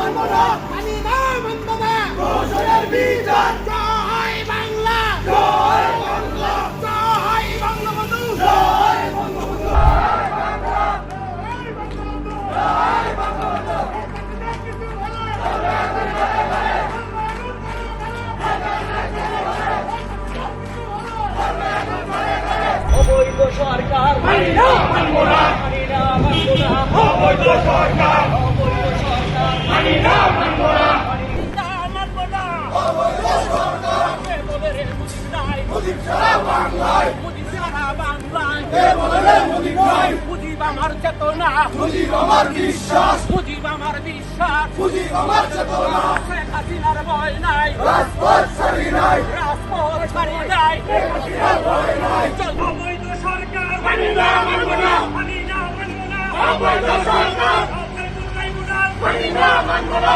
মানব না, মানি না, মানব না। দোষরের বিচার। জয় বাংলা, জয় বাংলা, জয় বঙ্গবন্ধু, জয় বঙ্গবন্ধু, জয় বাংলা, জয় বঙ্গবন্ধু, জয় বঙ্গবন্ধু। অবৈধ সরকার মানি না, মানব না, মানি না, মানব না। অবৈধ সরকার, অবৈধ সরকার মানি না, মানব না, মানি না, মানব না। অবৈধ সরকার কে বলে রে মুজিব নাই, মুজিব সারা বাংলায়, মুজিব সারা বাংলায় কে বলে রে মুজিব নাই। মুজিব আমার চেতনা, মুজিব আমার বিশ্বাস, মুজিব আমার বিশ্বাস, মুজিব আমার চেতনা। শেখ হাসিনার ভয় নাই, রাজপথ ছাড়ি নাই, রাজপথ ছাড়ি নাই, শেখ হাসিনার ভয় নাই। অবৈধ সরকার মানি না, মানব না, মানি না, মানব না। অবৈধ সরকার মানি না, মানব না।